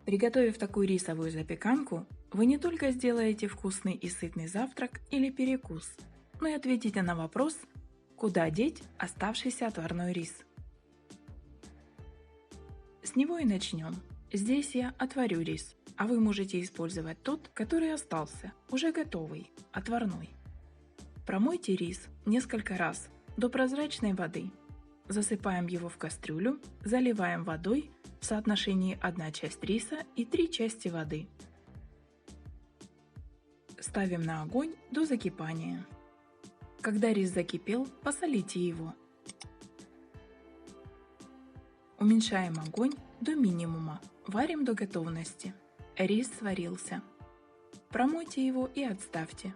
Приготовив такую рисовую запеканку, вы не только сделаете вкусный и сытный завтрак или перекус, но и ответите на вопрос, куда деть оставшийся отварной рис. С него и начнем. Здесь я отварю рис, а вы можете использовать тот, который остался, уже готовый, отварной. Промойте рис несколько раз до прозрачной воды. Засыпаем его в кастрюлю, заливаем водой в соотношении 1 часть риса и 3 части воды. Ставим на огонь до закипания. Когда рис закипел, посолите его. Уменьшаем огонь до минимума, варим до готовности. Рис сварился. Промойте его и отставьте.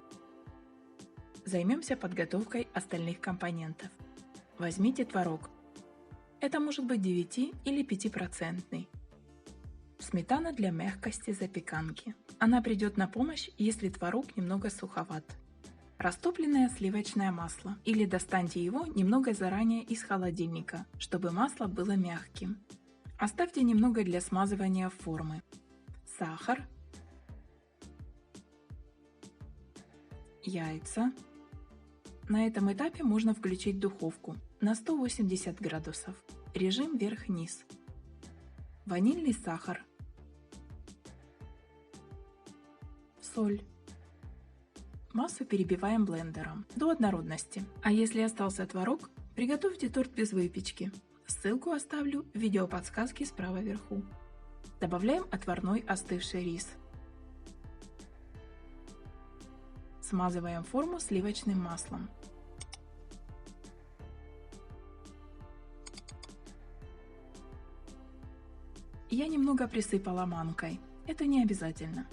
Займемся подготовкой остальных компонентов. Возьмите творог. Это может быть 9 или 5%. Сметана для мягкости запеканки. Она придет на помощь, если творог немного суховат. Растопленное сливочное масло, или достаньте его немного заранее из холодильника, чтобы масло было мягким. Оставьте немного для смазывания формы. Сахар, яйца. На этом этапе можно включить духовку на 180 градусов, режим вверх-вниз. Ванильный сахар, соль. Массу перебиваем блендером до однородности. А если остался творог, приготовьте торт без выпечки. Ссылку оставлю в видеоподсказке справа вверху. Добавляем отварной остывший рис. Смазываем форму сливочным маслом. Я немного присыпала манкой, это не обязательно.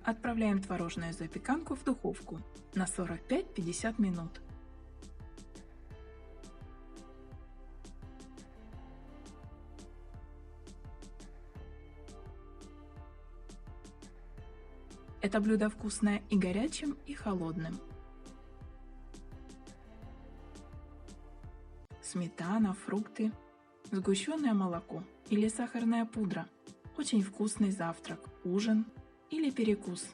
Отправляем творожную запеканку в духовку на 45-50 минут. Это блюдо вкусное и горячим, и холодным. Сметана, фрукты, сгущенное молоко или сахарная пудра. Очень вкусный завтрак, ужин или перекус.